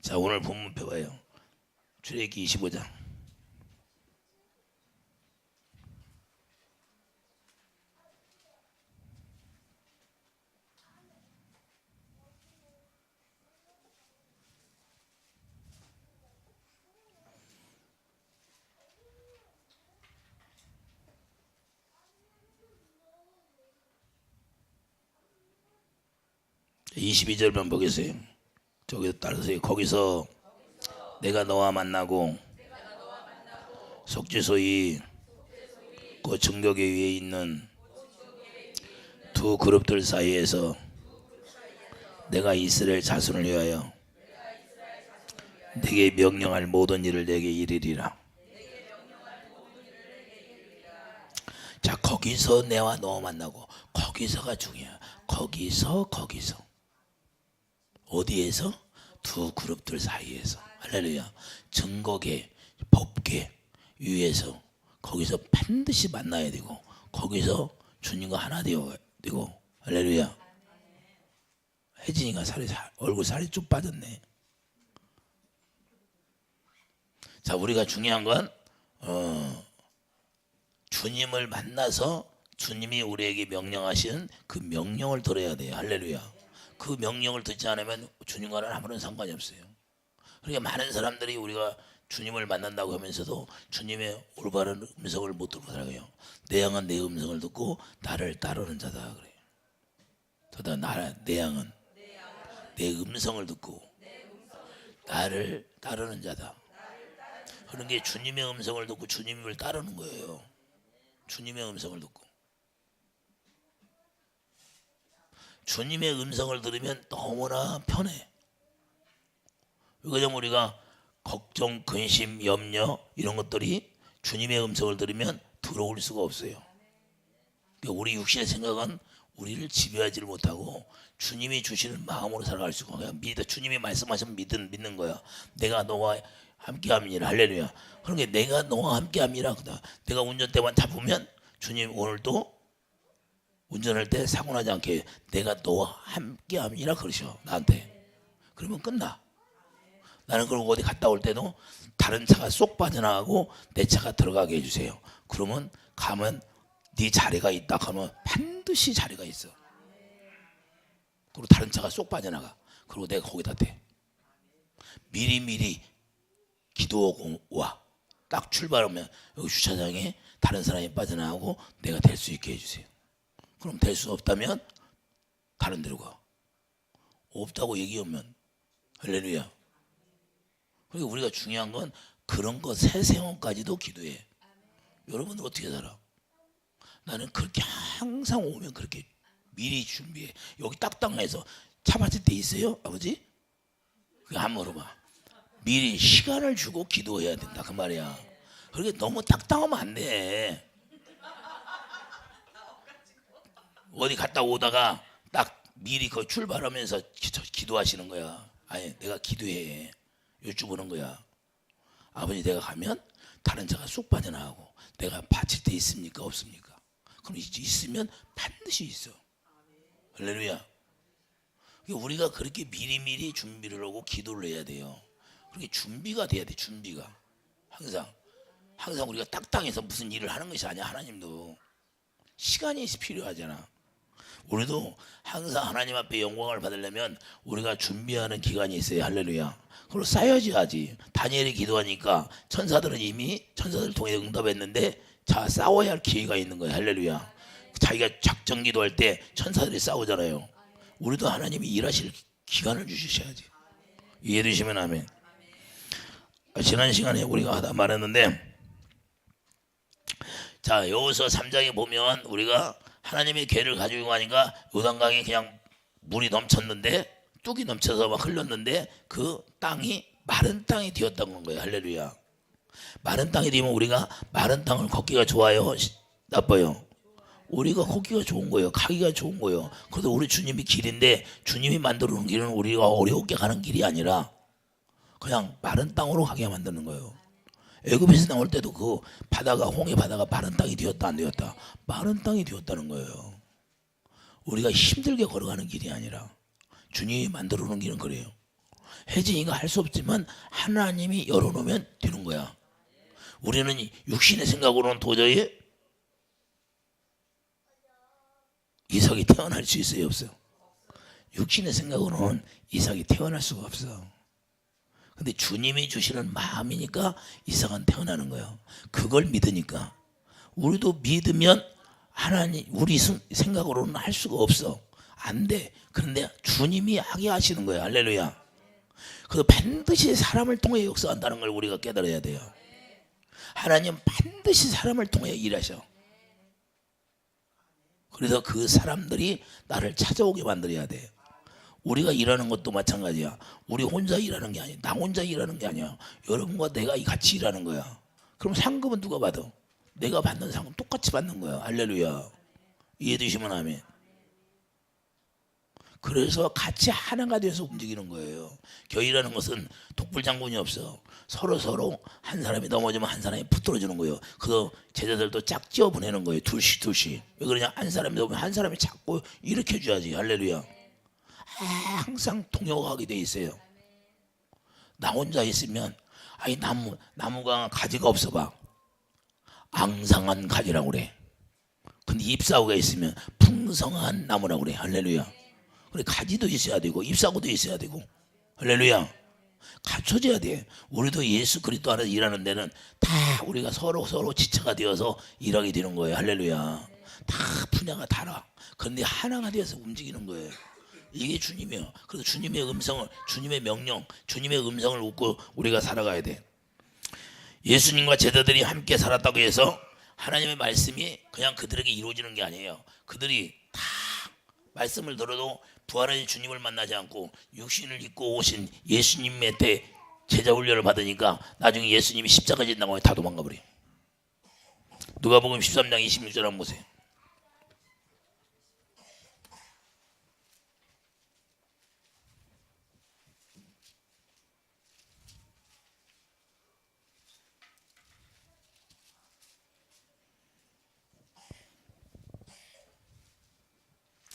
자, 오늘 본문 펴봐요. 출애굽기 25장. 자, 22절만 보겠어요. 저기서 따르세요. 거기서 내가 너와 만나고 속죄소이 그 증거계 위에 있는 두 그룹들 사이에서 내가 이스라엘 자손을 위하여 내게 명령할 모든 일을 내게 이르리라. 자, 거기서 내와 너 만나고, 거기서가 중요해. 거기서 어디에서? 두 그룹들 사이에서. 할렐루야. 증거계, 법계 위에서 거기서 반드시 만나야 되고, 거기서 주님과 하나 되고. 할렐루야. 혜진이가 얼굴 살이 쭉 빠졌네. 자, 우리가 중요한 건 주님을 만나서 주님이 우리에게 명령하신 그 명령을 들어야 돼요. 할렐루야. 그 명령을 듣지 않으면 주님과는 아무런 상관이 없어요. 그러니까 많은 사람들이 우리가 주님을 만난다고 하면서도 주님의 올바른 음성을 못 듣고 살아가요. 내 양은 내 음성을 듣고 나를 따르는 자다 그래요. 내 양은 내 음성을 듣고 나를 따르는 자다. 그런 게 주님의 음성을 듣고 주님을 따르는 거예요. 주님의 음성을 듣고. 주님의 음성을 들으면 너무나 편해. 왜냐면 우리가 걱정, 근심, 염려 이런 것들이 주님의 음성을 들으면 들어올 수가 없어요. 그러니까 우리 육신의 생각은 우리를 지배하지를 못하고 주님이 주시는 마음으로 살아갈 수가 없어요. 주님이 말씀하시면 믿는 거야. 내가 너와 함께함이니라. 할렐루야. 그러니까 내가 너와 함께함이라. 내가 운전대만 잡으면 주님 오늘도 운전할 때 사고 나지 않게 내가 너와 함께함이라 그러셔 나한테. 그러면 끝나. 나는 그리고 어디 갔다 올 때도 다른 차가 쏙 빠져나가고 내 차가 들어가게 해주세요. 그러면 가면 네 자리가 있다 하면 반드시 자리가 있어. 그리고 다른 차가 쏙 빠져나가. 그리고 내가 거기다 대. 미리 기도하고 와. 딱 출발하면 여기 주차장에 다른 사람이 빠져나가고 내가 될 수 있게 해주세요. 그럼 될 수 없다면 다른 데로 가. 없다고 얘기하면 할렐루야. 그리고 우리가 중요한 건 그런 거 세세원까지도 기도해. 여러분들 어떻게 살아? 나는 그렇게 항상 오면 그렇게 미리 준비해. 여기 딱딱해서 차 마실 때 있어요? 아버지? 그거 안 물어봐. 미리 시간을 주고 기도해야 된다 그 말이야. 그렇게 너무 딱딱하면 안 돼. 어디 갔다 오다가 딱 미리 거기 출발하면서 기도하시는 거야. 아니 내가 기도해. 여쭈보는 거야. 아버지 내가 가면 다른 차가 쏙 빠져나가고 내가 바칠 때 있습니까? 없습니까? 그럼 있으면 반드시 있어. 할렐루야. 우리가 그렇게 미리미리 준비를 하고 기도를 해야 돼요. 그렇게 준비가 돼야 돼. 준비가 항상 우리가 딱딱해서 무슨 일을 하는 것이 아니야. 하나님도 시간이 필요하잖아. 우리도 항상 하나님 앞에 영광을 받으려면 우리가 준비하는 기간이 있어요. 할렐루야. 그걸 쌓여야지 하지. 다니엘이 기도하니까 천사들 통해 응답했는데 자 싸워야 할 기회가 있는 거예요. 할렐루야. 자기가 작정 기도할 때 천사들이 싸우잖아요. 우리도 하나님이 일하실 기간을 주셔야지. 이해해 주시면 아멘. 지난 시간에 우리가 하다 말했는데 자 여호수아 3장에 보면 우리가 하나님의 계를 가지고 가니까 요단강에 그냥 물이 넘쳤는데 뚝이 넘쳐서 막 흘렀는데 그 땅이 마른 땅이 되었던 거예요. 할렐루야. 마른 땅이 되면 우리가 마른 땅을 걷기가 좋아요? 나빠요? 우리가 걷기가 좋은 거예요. 가기가 좋은 거예요. 그래도 우리 주님이 길인데 주님이 만들어 놓은 길은 우리가 어렵게 가는 길이 아니라 그냥 마른 땅으로 가게 만드는 거예요. 애굽에서 나올 때도 그 바다가 홍해 바다가 마른 땅이 되었다 안 되었다? 마른 땅이 되었다는 거예요. 우리가 힘들게 걸어가는 길이 아니라 주님이 만들어 놓은 길은 그래요. 혜진이가 할 수 없지만 하나님이 열어놓으면 되는 거야. 우리는 육신의 생각으로는 도저히 이삭이 태어날 수 있어요, 없어요? 육신의 생각으로는 이삭이 태어날 수가 없어. 근데 주님이 주시는 마음이니까 이삭은 태어나는 거예요. 그걸 믿으니까. 우리도 믿으면 하나님, 우리 생각으로는 할 수가 없어. 안 돼. 그런데 주님이 하게 하시는 거예요. 할렐루야. 그래서 반드시 사람을 통해 역사한다는 걸 우리가 깨달아야 돼요. 하나님 반드시 사람을 통해 일하셔. 그래서 그 사람들이 나를 찾아오게 만들어야 돼. 우리가 일하는 것도 마찬가지야. 우리 혼자 일하는 게 아니야. 나 혼자 일하는 게 아니야. 여러분과 내가 같이 일하는 거야. 그럼 상급은 누가 받아? 내가 받는 상급 똑같이 받는 거야. 할렐루야. 이해되시면 아멘. 그래서 같이 하나가 돼서 움직이는 거예요. 교회라는 것은 독불장군이 없어. 서로 한 사람이 넘어지면 한 사람이 붙들어주는 거예요. 그래서 제자들도 짝지어 보내는 거예요. 둘씩. 왜 그러냐? 한 사람이 넘으면 한 사람이 잡고 일으켜줘야지. 할렐루야. 항상 동역하게 돼 있어요. 나 혼자 있으면 아니 나무가 가지가 없어 봐. 앙상한 가지라고 그래. 근데 잎사구가 있으면 풍성한 나무라고 그래. 할렐루야. 그래, 가지도 있어야 되고 잎사구도 있어야 되고. 할렐루야. 갖춰져야 돼. 우리도 예수 그리스도 안에서 일하는 데는 다 우리가 서로 지체가 되어서 일하게 되는 거예요. 할렐루야. 다 분야가 달라. 그런데 하나가 되어서 움직이는 거예요. 이게 주님이에요. 그래서 주님의 음성을, 주님의 명령, 주님의 음성을 웃고 우리가 살아가야 돼. 예수님과 제자들이 함께 살았다고 해서 하나님의 말씀이 그냥 그들에게 이루어지는 게 아니에요. 그들이 다 말씀을 들어도 부활하신 주님을 만나지 않고 육신을 입고 오신 예수님의 때 제자 훈련을 받으니까 나중에 예수님이 십자가 진다고 다 도망가 버려요. 누가복음 13장 26절 한번 보세요.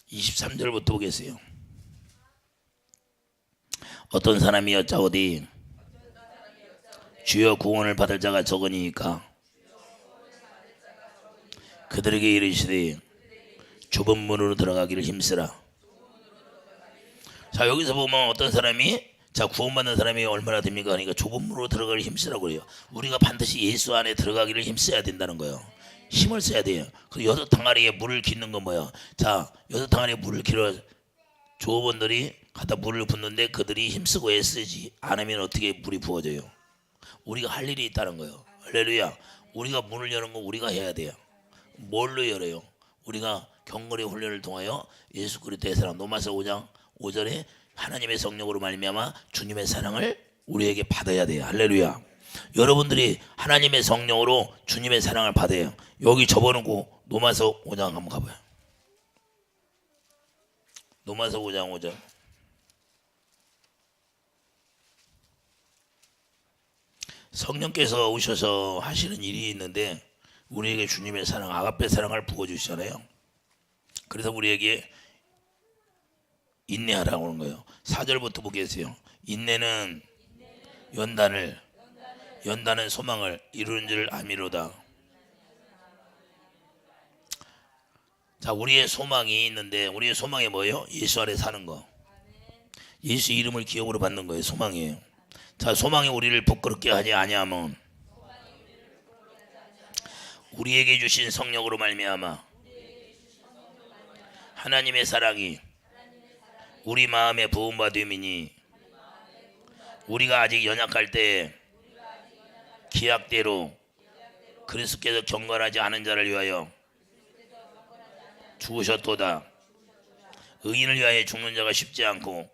(23절부터) 보겠어요. 어떤 사람이 여짜오되 주여 구원을 받을 자가 적으니까 그들에게 이르시되 좁은 문으로 들어가기를 힘쓰라. 자, 여기서 보면 어떤 사람이 구원받는 사람이 얼마나 됩니까? 그러니까 좁은 문으로 들어가기를 힘쓰라고 그래요. 우리가 반드시 예수 안에 들어가기를 힘써야 된다는 거예요. 힘을 써야 돼요. 그 여섯 항아리에 물을 깃는 건 뭐야? 자, 여섯 항아리에 물을 길어 조업원들이 갖다 물을 붓는데 그들이 힘쓰고 애쓰지 않으면 어떻게 물이 부어져요? 우리가 할 일이 있다는 거예요. 할렐루야. 우리가 문을 여는 거 우리가 해야 돼요. 뭘로 열어요? 우리가 경건의 훈련을 통하여 예수 그리스도의 사랑, 로마서 5장 5절에 하나님의 성령으로 말미암아 주님의 사랑을 우리에게 받아야 돼요. 할렐루야. 여러분들이 하나님의 성령으로 주님의 사랑을 받아요. 여기 접어놓고 로마서 5장 한번 가봐요. 로마서 5장 5절. 성령께서 오셔서 하시는 일이 있는데 우리에게 주님의 사랑, 아가페 사랑을 부어주시잖아요. 그래서 우리에게 인내하라고 하는 거예요. 4절부터 보겠어요. 인내는 연단은 소망을 이루는 줄 아미로다. 자, 우리의 소망이 있는데 우리의 소망이 뭐예요? 예수 안에 사는 거. 예수 이름을 기업으로 받는 거예요. 소망이에요. 자, 소망이 우리를 부끄럽게 하지 아니하면 우리에게 주신 성령으로 말미암아 하나님의 사랑이 우리 마음에 부음받음이니 우리가 아직 연약할 때 기약대로 그리스도께서 경건하지 않은 자를 위하여 죽으셨도다. 의인을 위하여 죽는 자가 쉽지 않고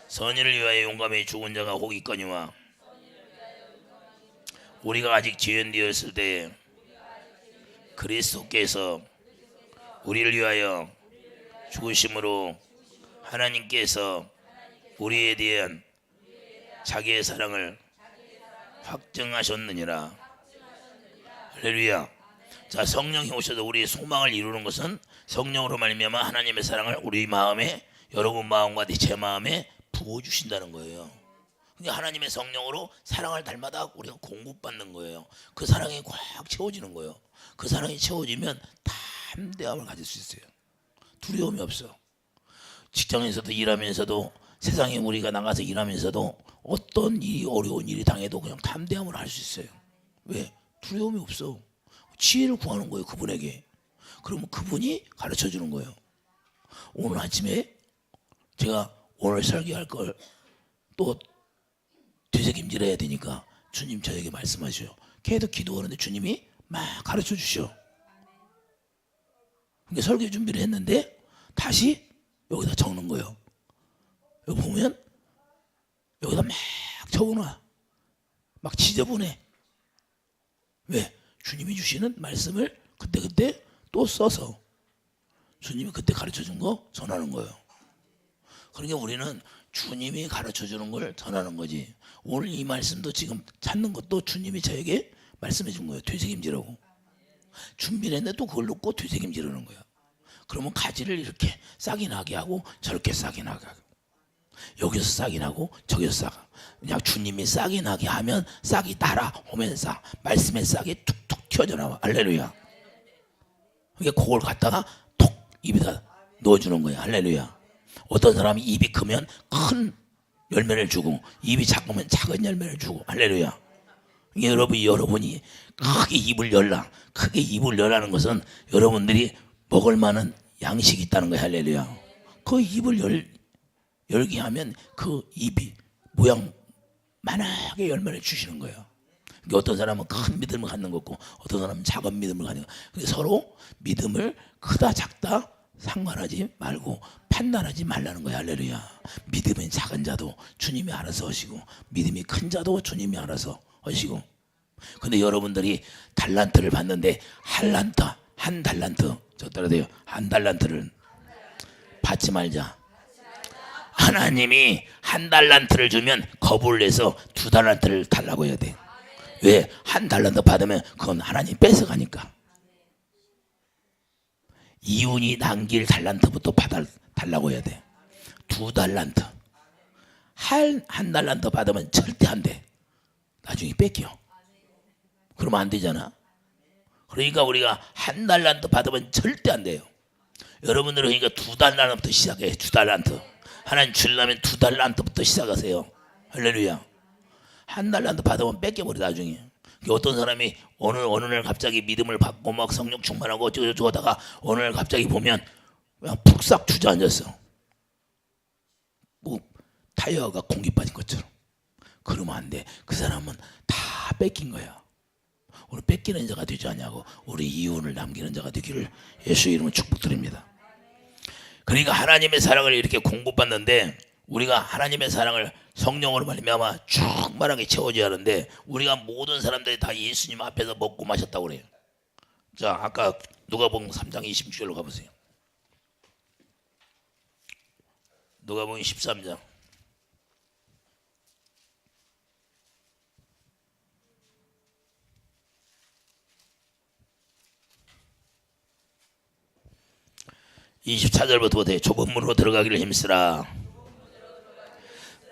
선인을 위하여 용감히 죽은 자가 혹 있거니와 우리가 아직 지연되었을 때 그리스도께서 우리를 위하여 죽으심으로 하나님께서 우리에 대한 자기의 사랑을 확증하셨느니라. 할렐루야. 자, 성령이 오셔서 우리의 소망을 이루는 것은 성령으로 말미암아 하나님의 사랑을 우리 마음에, 여러분 마음과 제 마음에 부어주신다는 거예요. 그러니까 하나님의 성령으로 사랑을 닮아다 우리가 공급받는 거예요. 그 사랑이 꽉 채워지는 거예요. 그 사랑이 채워지면 담대함을 가질 수 있어요. 두려움이 없어. 직장에서도 일하면서도 세상에 우리가 나가서 일하면서도 어떤 일이 어려운 일이 당해도 그냥 담대함을 할 수 있어요. 왜? 두려움이 없어. 지혜를 구하는 거예요, 그분에게. 그러면 그분이 가르쳐 주는 거예요. 오늘 아침에 제가 오늘 설교할 걸 또 되새김질해야 되니까 주님 저에게 말씀하셔요. 계속 기도하는데 주님이 막 가르쳐 주셔. 그러니까 설교 준비를 했는데 다시 여기다 적는 거예요. 여기 보면 여기다 막 적어놔. 막 지저분해. 왜? 주님이 주시는 말씀을 그때그때 또 써서 주님이 그때 가르쳐준 거 전하는 거예요. 그러니까 우리는 주님이 가르쳐주는 걸 전하는 거지. 오늘 이 말씀도 지금 찾는 것도 주님이 저에게 말씀해 준 거예요. 되새김질하고. 준비를 했는데 또 그걸 놓고 되새김질하는 거예요. 그러면 가지를 이렇게 싹이 나게 하고 저렇게 싹이 나게 하고 여기서 싹이 나고 저기서 싹. 그냥 주님이 싹이 나게 하면 싹이 따라오면서 말씀의 싹이 툭툭 튀어져 나와. 할렐루야. 그러니까 그걸 갖다가 톡 입에다 넣어주는 거예요. 할렐루야. 어떤 사람이 입이 크면 큰 열매를 주고 입이 작으면 작은 열매를 주고. 할렐루야. 여러분이 크게 입을 열라. 크게 입을 열라는 것은 여러분들이 먹을 만한 양식이 있다는 거예요. 할렐루야. 그 입을 열게 하면 그 입이 모양 만하게 열매를 주시는 거예요. 그러니까 어떤 사람은 큰 믿음을 갖는 것 같고 어떤 사람은 작은 믿음을 갖는 것 같고, 그러니까 서로 믿음을 크다 작다 상관하지 말고 판단하지 말라는 거야. 할렐루야. 믿음이 작은 자도 주님이 알아서 하시고 믿음이 큰 자도 주님이 알아서 하시고. 근데 여러분들이 달란트를 받는데 한 달란트 저 따라돼요. 한 달란트를 받지 말자. 하나님이 한 달란트를 주면 겁을 내서 두 달란트를 달라고 해야 돼. 왜? 한 달란트 받으면 그건 하나님 뺏어가니까. 이윤이 남길 달란트부터 달라고 해야 돼. 두 달란트. 한 달란트 받으면 절대 안 돼. 나중에 뺏겨. 그러면 안 되잖아. 그러니까 우리가 한 달란트 받으면 절대 안 돼요. 여러분들은 그러니까 두 달란트부터 시작해. 두 달란트. 하나님 주려면 두 달란트부터 시작하세요. 할렐루야. 한 달란트 받으면 뺏겨버려 나중에. 어떤 사람이 어느 날 갑자기 믿음을 받고 막 성령 충만하고 어쩌고 하다가 어느 날 갑자기 보면 그냥 푹싹 주저앉았어. 뭐 타이어가 공기 빠진 것처럼. 그러면 안 돼. 그 사람은 다 뺏긴 거야. 우리 뺏기는 자가 되지 않냐고. 우리 이윤을 남기는 자가 되기를 예수 이름으로 축복드립니다. 그러니까 하나님의 사랑을 이렇게 공급받는데 우리가 하나님의 사랑을 성령으로 말미암아 충만하게 채워져야 하는데 우리가 모든 사람들이 다 예수님 앞에서 먹고 마셨다고 그래요. 자, 아까 누가복음 3장 26절로 가보세요. 누가복음 13장 24절부터 보세요. 좁은 문으로 들어가기를 힘쓰라.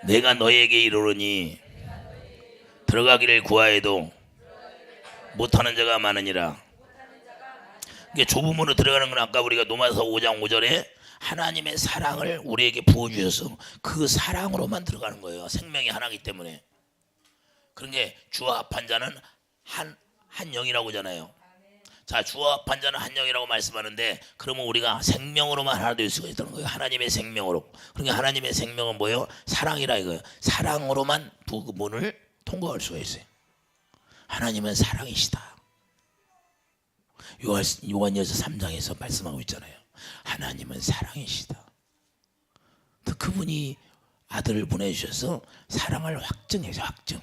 내가 너에게 이르노니 들어가기를 구하여도 못하는 자가 많으니라. 이게 좁은 문으로 들어가는 건 아까 우리가 로마서 5장 5절에 하나님의 사랑을 우리에게 부어주셔서 그 사랑으로만 들어가는 거예요. 생명이 하나이기 때문에. 그러니까 주와 합한 자는 한 영이라고 하잖아요. 자, 주와 합한 자는 한 영이라고 말씀하는데 그러면 우리가 생명으로만 하나 될 수가 있다는 거예요. 하나님의 생명으로. 그러니까 하나님의 생명은 뭐예요? 사랑이라 이거예요. 사랑으로만 그 문을 통과할 수가 있어요. 하나님은 사랑이시다. 요한일서 3장에서 말씀하고 있잖아요. 하나님은 사랑이시다. 그분이 아들을 보내주셔서 사랑을 확증해서 확증.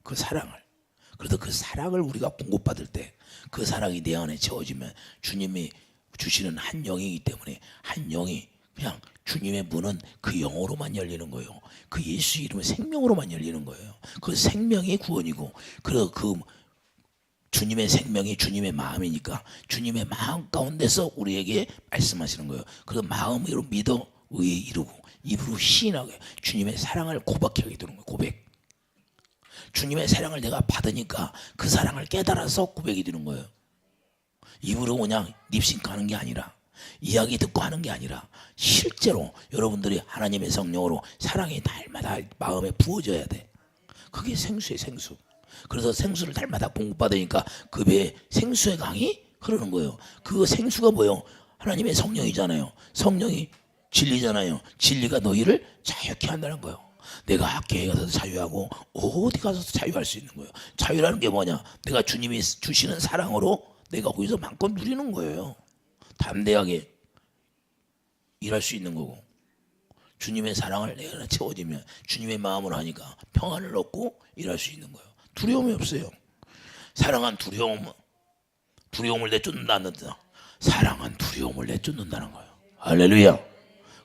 그 사랑을. 그래서 그 사랑을 우리가 공급받을 때 그 사랑이 내 안에 채워지면 주님이 주시는 한 영이기 때문에 한 영이 그냥 주님의 문은 그 영으로만 열리는 거예요. 그 예수 이름의 생명으로만 열리는 거예요. 그 생명이 구원이고 그래서 그 주님의 생명이 주님의 마음이니까 주님의 마음 가운데서 우리에게 말씀하시는 거예요. 그래서 마음으로 믿어 의에 이르고 입으로 시인하게 주님의 사랑을 고백하게 되는 거예요. 고백. 주님의 사랑을 내가 받으니까 그 사랑을 깨달아서 고백이 되는 거예요. 입으로 그냥 립싱크하는 게 아니라, 이야기 듣고 하는 게 아니라 실제로 여러분들이 하나님의 성령으로 사랑이 날마다 마음에 부어져야 돼. 그게 생수예요. 생수. 그래서 생수를 날마다 공급받으니까 그 배에 생수의 강이 흐르는 거예요. 그 생수가 뭐예요? 하나님의 성령이잖아요. 성령이 진리잖아요. 진리가 너희를 자유케 한다는 거예요. 내가 학교에 가서도 자유하고 어디 가서도 자유할 수 있는 거예요. 자유라는 게 뭐냐? 내가 주님이 주시는 사랑으로 내가 거기서 마음껏 누리는 거예요. 담대하게 일할 수 있는 거고, 주님의 사랑을 내가 채워지면 주님의 마음으로 하니까 평안을 얻고 일할 수 있는 거예요. 두려움이 없어요. 사랑은 두려움을 내쫓는다. 사랑은 두려움을 내쫓는다는 거예요. 할렐루야.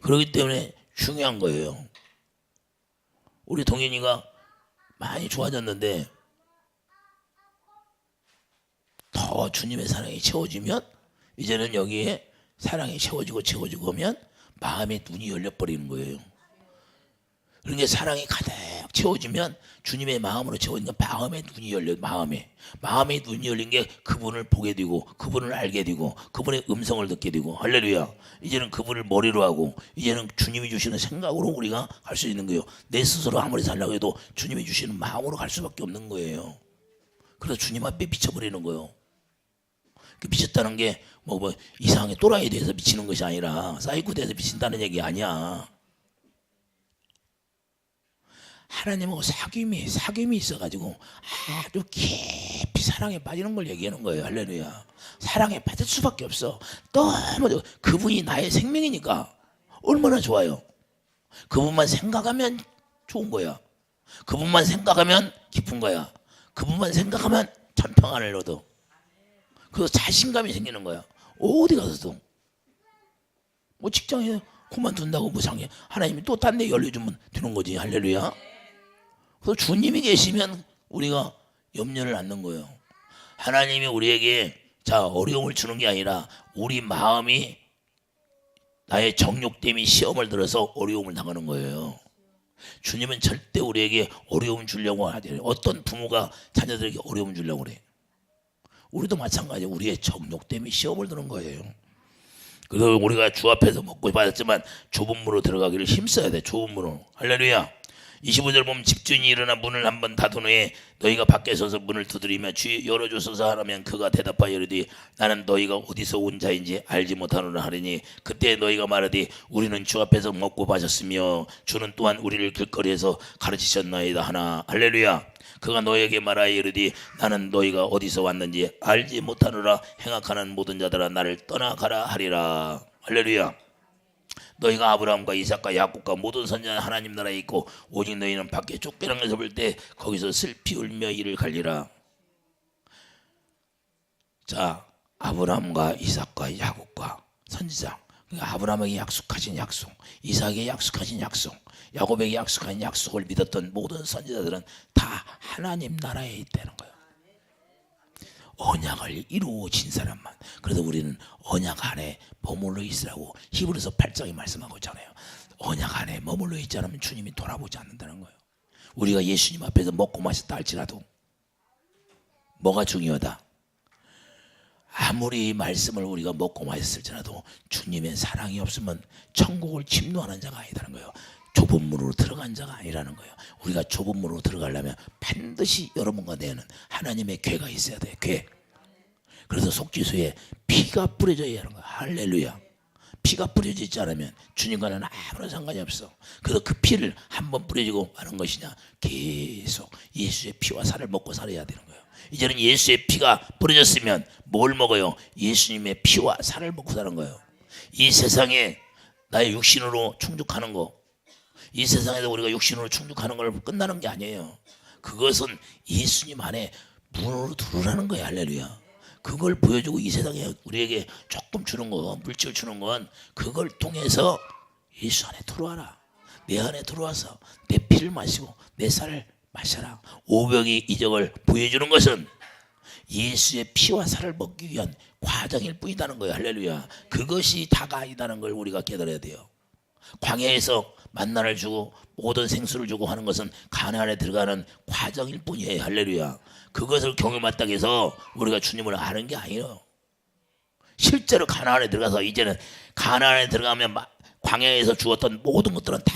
그렇기 때문에 중요한 거예요. 우리 동현이가 많이 좋아졌는데 더 주님의 사랑이 채워지면, 이제는 여기에 사랑이 채워지고 하면 마음의 눈이 열려버리는 거예요. 그러니까 사랑이 가득 채워지면 주님의 마음으로 채워지니까 마음의 눈이 열려요. 마음의 눈이 열린 게 그분을 보게 되고, 그분을 알게 되고, 그분의 음성을 듣게 되고. 할렐루야. 이제는 그분을 머리로 하고, 이제는 주님이 주시는 생각으로 우리가 갈 수 있는 거예요. 내 스스로 아무리 살려고 해도 주님이 주시는 마음으로 갈 수밖에 없는 거예요. 그래서 주님 앞에 미쳐버리는 거예요. 그 미쳤다는 게 뭐 이상하게 또라이에 대해서 미치는 것이 아니라 사이코 대해서 미친다는 얘기 아니야. 하나님하고 사귐이 있어가지고 아주 깊이 사랑에 빠지는 걸 얘기하는 거예요. 할렐루야. 사랑에 빠질 수밖에 없어. 너무 그분이 나의 생명이니까 얼마나 좋아요. 그분만 생각하면 좋은 거야. 그분만 생각하면 기쁜 거야. 그분만 생각하면 참 평안을 얻어. 그래서 자신감이 생기는 거야. 어디 가서도. 뭐 직장에 그만둔다고 무상해. 하나님이 또 딴 데 열려주면 되는 거지. 할렐루야. 그래서 주님이 계시면 우리가 염려를 않는 거예요. 하나님이 우리에게 어려움을 주는 게 아니라 우리 마음이 나의 정욕됨이 시험을 들어서 어려움을 당하는 거예요. 주님은 절대 우리에게 어려움 주려고 하지 않아요. 어떤 부모가 자녀들에게 어려움 주려고 그래. 우리도 마찬가지예요. 우리의 정욕됨이 시험을 드는 거예요. 그래서 우리가 주 앞에서 먹고 받았지만 좁은 문으로 들어가기를 힘써야 돼. 좁은 문으로. 할렐루야. 25절 보면 집주인이 일어나 문을 한번 닫은 후에 너희가 밖에 서서 문을 두드리며 주여 열어주소서 하라면 그가 대답하여 이르되 나는 너희가 어디서 온 자인지 알지 못하노라 하리니 그때 너희가 말하되 우리는 주 앞에서 먹고 마셨으며 주는 또한 우리를 길거리에서 가르치셨나이다 하나. 할렐루야. 그가 너희에게 말하여 이르되 나는 너희가 어디서 왔는지 알지 못하노라. 행악하는 모든 자들아 나를 떠나가라 하리라. 할렐루야. 너희가 아브라함과 이삭과 야곱과 모든 선지자 하나님 나라에 있고 오직 너희는 밖에 쫓겨나면서 볼 때 거기서 슬피 울며 이를 갈리라. 자, 아브라함과 이삭과 야곱과 선지자, 아브라함에게 약속하신 약속, 이삭에게 약속하신 약속, 야곱에게 약속한 약속을 믿었던 모든 선지자들은 다 하나님 나라에 있다는 거예요. 언약을 이루어진 사람만. 그래서 우리는 언약 안에 머물러 있으라고 히브리서 8장이 말씀하고 있잖아요. 언약 안에 머물러 있지 않으면 주님이 돌아보지 않는다는 거예요. 우리가 예수님 앞에서 먹고 마셨다 할지라도 뭐가 중요하다? 아무리 말씀을 우리가 먹고 마셨을지라도 주님의 사랑이 없으면 천국을 침노하는 자가 아니라는 거예요. 좁은 문으로 들어간 자가 아니라는 거예요. 우리가 좁은 문으로 들어가려면 반드시 여러분과 내는 하나님의 궤가 있어야 돼요. 궤. 그래서 속죄소에 피가 뿌려져야 하는 거예요. 할렐루야. 피가 뿌려지지 않으면 주님과는 아무런 상관이 없어. 그래서 그 피를 한번 뿌려지고 마는 것이냐, 계속 예수의 피와 살을 먹고 살아야 되는 거예요. 이제는 예수의 피가 뿌려졌으면 뭘 먹어요? 예수님의 피와 살을 먹고 사는 거예요. 이 세상에 나의 육신으로 충족하는 거, 이 세상에서 우리가 육신으로 충족하는 걸 끝나는 게 아니에요. 그것은 예수님 안에 문으로 들어오라는 거예요. 할렐루야. 그걸 보여주고 이 세상에 우리에게 조금 주는 거, 물질 주는 건 그걸 통해서 예수 안에 들어와라. 내 안에 들어와서 내 피를 마시고 내 살을 마셔라. 오병이 이적을 보여주는 것은 예수의 피와 살을 먹기 위한 과정일 뿐이라는 거예요. 할렐루야. 그것이 다가 아니다는 걸 우리가 깨달아야 돼요. 광야에서 만나를 주고 모든 생수를 주고 하는 것은 가나안에 들어가는 과정일 뿐이에요. 할렐루야. 그것을 경험했다고 해서 우리가 주님을 아는 게 아니에요. 실제로 가나안에 들어가서 이제는 가나안에 들어가면 광야에서 주었던 모든 것들은 다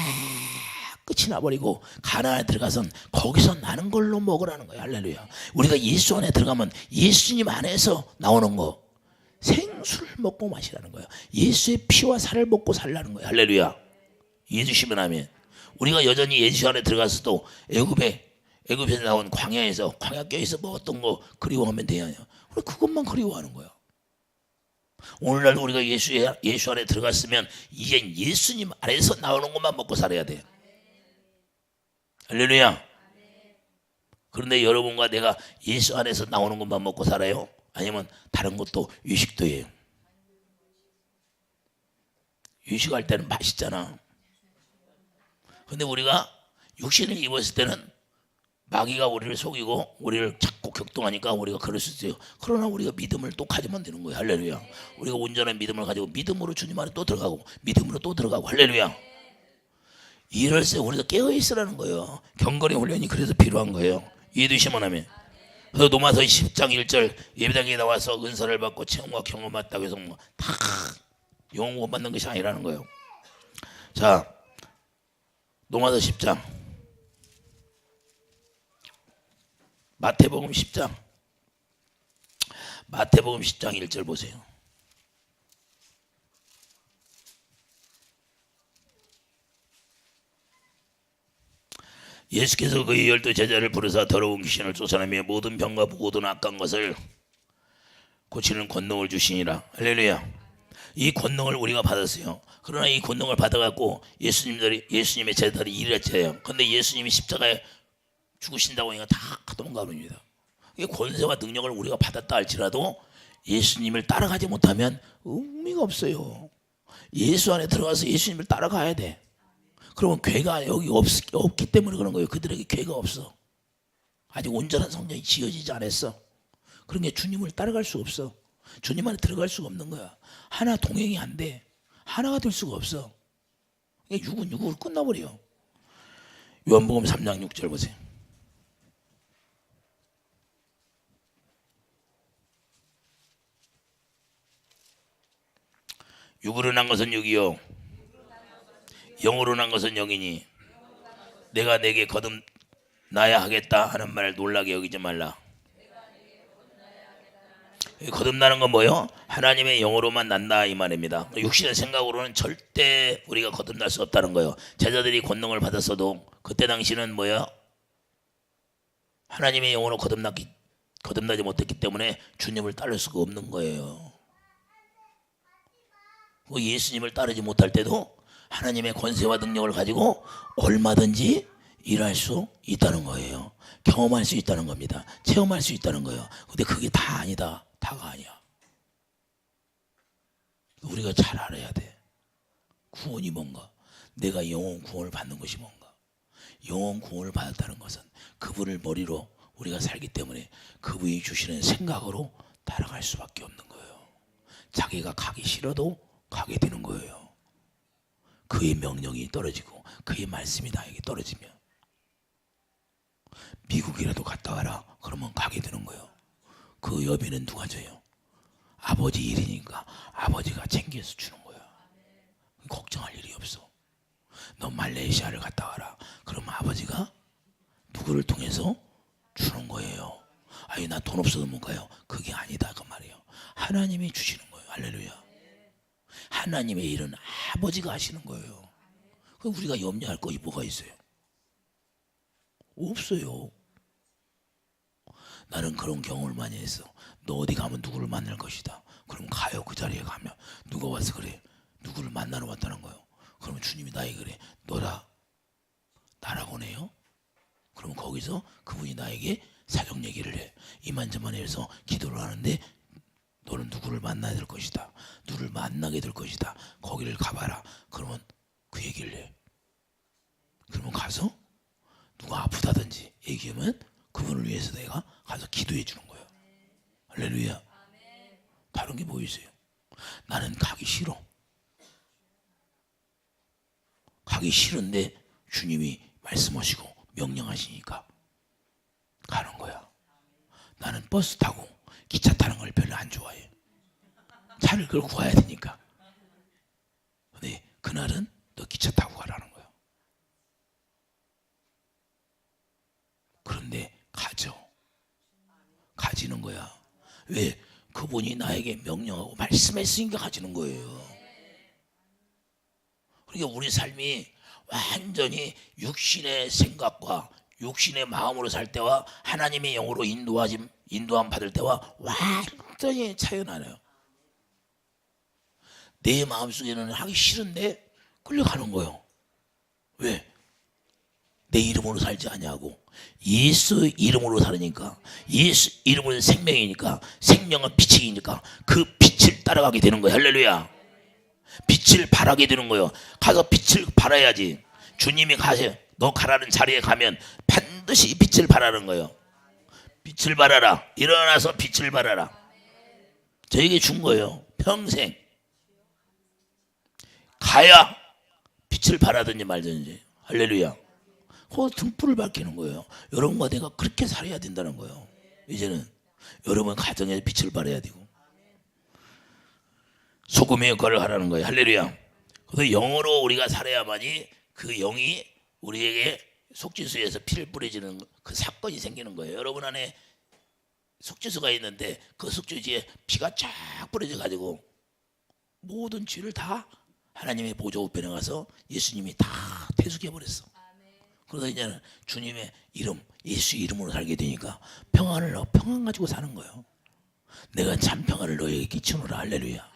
끝이 나버리고 가나안에 들어가선 거기서 나는 걸로 먹으라는 거예요. 할렐루야. 우리가 예수 안에 들어가면 예수님 안에서 나오는 거 생수를 먹고 마시라는 거예요. 예수의 피와 살을 먹고 살라는 거예요. 할렐루야. 예수시면 아멘. 우리가 여전히 예수 안에 들어가서도 애굽에서 나온 광야에서 광야교에서 먹었던 거 그리워하면 되냐요. 우리 그것만 그리워하는 거예요. 오늘날 우리가 예수 안에 들어갔으면 이제 예수님 안에서 나오는 것만 먹고 살아야 돼요. 할렐루야. 그런데 여러분과 내가 예수 안에서 나오는 것만 먹고 살아요? 아니면 다른 것도 유식도 해요? 유식할 때는 맛있잖아. 근데 우리가 육신을 입었을 때는 마귀가 우리를 속이고 우리를 자꾸 격동하니까 우리가 그럴 수 있어요. 그러나 우리가 믿음을 또 가지면 되는 거예요. 할렐루야. 우리가 온전한 믿음을 가지고 믿음으로 주님 안에 또 들어가고 믿음으로 또 들어가고 할렐루야. 이럴 때 우리가 깨어있으라는 거예요. 경건의 훈련이 그래서 필요한 거예요. 이해되시면 하면. 그래서 로마서 10장 1절 예배당에 나와서 은사를 받고 체험과 경험했다고 해서 다 영원 못 받는 것이 아니라는 거예요. 자, 로마서 10장 마태복음 10장 1절 보세요. 예수께서 그의 12 제자를 부르사 더러운 귀신을 쫓아내며 모든 병과 모든 악한 것을 고치는 권능을 주시니라. 할렐루야. 이 권능을 우리가 받았어요. 그러나 이 권능을 받아갖고 예수님의 제자들이 일했어요. 근데 예수님이 십자가에 죽으신다고 하니까 다 도망가버립니다. 이 권세와 능력을 우리가 받았다 할지라도 예수님을 따라가지 못하면 의미가 없어요. 예수 안에 들어가서 예수님을 따라가야 돼. 그러면 괴가 여기 없기 때문에 그런 거예요. 그들에게 괴가 없어. 아직 온전한 성전이 지어지지 않았어. 그런 게 주님을 따라갈 수가 없어. 주님 안에 들어갈 수가 없는 거야. 하나 동행이 안 돼. 하나가 될 수가 없어. 육은 육으로 끝나버려. 요한복음 3장 6절 보세요. 육으로 난 것은 육이요 영으로 난 것은 영이니 내가 내게 거듭나야 하겠다 하는 말을 놀라게 여기지 말라. 거듭나는 건 뭐요? 하나님의 영으로만 난다 이 말입니다. 육신의 생각으로는 절대 우리가 거듭날 수 없다는 거예요. 제자들이 권능을 받았어도 그때 당시는 뭐예요? 하나님의 영으로 거듭나지 못했기 때문에 주님을 따를 수가 없는 거예요. 예수님을 따르지 못할 때도 하나님의 권세와 능력을 가지고 얼마든지 일할 수 있다는 거예요. 경험할 수 있다는 겁니다. 체험할 수 있다는 거예요. 근데 그게 다 아니다. 다가 아니야. 우리가 잘 알아야 돼. 구원이 뭔가, 내가 영원 구원을 받는 것이 뭔가. 영원 구원을 받았다는 것은 그분을 머리로 우리가 살기 때문에 그분이 주시는 생각으로 따라갈 수밖에 없는 거예요. 자기가 가기 싫어도 가게 되는 거예요. 그의 명령이 떨어지고 그의 말씀이 나에게 떨어지면 미국이라도 갔다 와라 그러면 가게 되는 거예요. 그 여비는 누가 줘요? 아버지 일이니까 아버지가 챙겨서 주는 거야. 걱정할 일이 없어. 너 말레이시아를 갔다 와라 그러면 아버지가 누구를 통해서 주는 거예요. 아니 나 돈 없어도 못 가요. 그게 아니다 그 말이에요. 하나님이 주시는 거예요. 할렐루야. 하나님의 일은 아버지가 하시는 거예요. 우리가 염려할 것이 뭐가 있어요? 없어요. 나는 그런 경험을 많이 했어. 너 어디 가면 누구를 만날 것이다. 그럼 가요. 그 자리에 가면 누가 와서 그래 누구를 만나러 왔다는 거예요. 그러면 주님이 나에게 그래 나라고 해요. 그러면 거기서 그분이 나에게 사역 얘기를 해. 이만저만 해서 기도를 하는데 너는 누구를 만나야 될 것이다. 누구를 만나게 될 것이다. 거기를 가봐라. 그러면 그 얘기를 해. 그러면 가서 누가 아프다든지 얘기하면 그분을 위해서 내가 가서 기도해 주는 거예요. 할렐루야. 다른 게 뭐 있어요? 나는 가기 싫어. 가기 싫은데 주님이 말씀하시고 명령하시니까 가는 거야. 나는 버스 타고 기차 타는 걸 별로 안 좋아해. 차를 끌고 가야 되니까. 근데 그날은 너 기차 타고 가라는 거야. 그런데 가지는 거야. 왜? 그분이 나에게 명령하고 말씀했으니까 가지는 거예요. 그러니까 우리 삶이 완전히 육신의 생각과 육신의 마음으로 살 때와 하나님의 영으로 인도함 받을 때와 완전히 차이가 나요. 내 마음속에는 하기 싫은데 끌려가는 거예요. 왜? 내 이름으로 살지 아니하고 예수 이름으로 살으니까, 예수 이름으로 생명이니까, 생명은 빛이니까 그 빛을 따라가게 되는 거예요. 할렐루야. 빛을 발하게 되는 거예요. 가서 빛을 발해야지. 주님이 가세요. 너 가라는 자리에 가면 반드시 빛을 발하는 거예요. 빛을 발하라. 일어나서 빛을 발하라. 저에게 준 거예요. 평생 가야 빛을 발하든지 말든지. 할렐루야. 그 등불을 밝히는 거예요. 여러분과 내가 그렇게 살아야 된다는 거예요. 이제는 여러분 가정에 빛을 발해야 되고 소금의 역할을 하라는 거예요. 할렐루야. 그래서 영으로 우리가 살아야만이 그 영이 우리에게 속죄수에서 피를 뿌려지는 그 사건이 생기는 거예요. 여러분 안에 속죄수가 있는데 그 속죄수에 피가 쫙 뿌려져 가지고 모든 죄를 다 하나님의 보좌 우편에 가서 예수님이 다 대속해 버렸어. 그러다 이제는 주님의 이름, 예수 이름으로 살게 되니까 평안 가지고 사는 거예요. 내가 참 평안을 너에게 끼치노라. 할렐루야.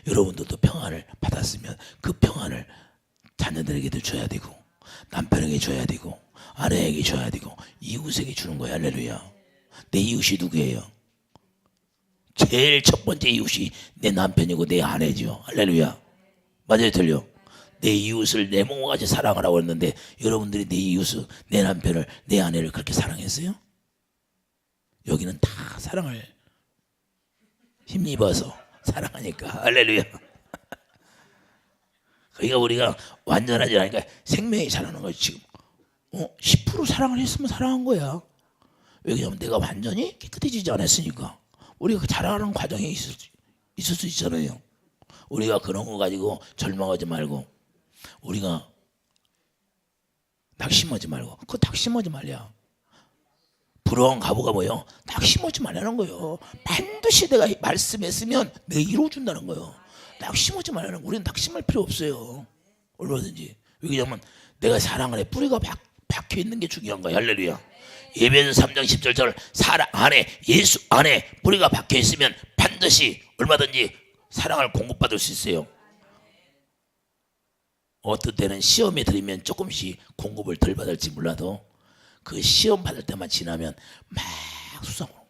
여러분들도 평안을 받았으면 그 평안을 자녀들에게도 줘야 되고, 남편에게 줘야 되고, 아내에게 줘야 되고, 이웃에게 주는 거야. 할렐루야. 내 이웃이 누구예요? 제일 첫 번째 이웃이 내 남편이고 내 아내죠. 할렐루야. 맞아요, 틀려? 내 이웃을 내 몸과 같이 사랑하라고 했는데 여러분들이 내 이웃을, 내 남편을, 내 아내를 그렇게 사랑했어요? 여기는 다 사랑을 힘입어서 사랑하니까. 할렐루야. 그러니까 우리가 완전하지 않으니까 생명이 자라는 거지. 지금 10% 사랑을 했으면 사랑한 거야. 왜냐하면 내가 완전히 깨끗해지지 않았으니까. 우리가 자라는 과정에 있을 수 있잖아요. 우리가 그런 거 가지고 절망하지 말고, 우리가 낙심하지 말고. 그거 낙심하지 말랴. 부러운 가부가 뭐예요? 낙심하지 말라는 거예요. 반드시 내가 말씀했으면 내가 이루어준다는 거예요. 낙심하지 말라는 거예요. 우리는 낙심할 필요 없어요. 얼마든지. 왜냐하면 내가 사랑 안에 뿌리가 박혀 있는 게 중요한 거예요. 할렐루야. 예배서 3장 10절 사랑 안에, 예수 안에 뿌리가 박혀 있으면 반드시 얼마든지 사랑을 공급받을 수 있어요. 어떤 때는 시험에 들이면 조금씩 공급을 덜 받을지 몰라도 그 시험 받을 때만 지나면 막 수상하고,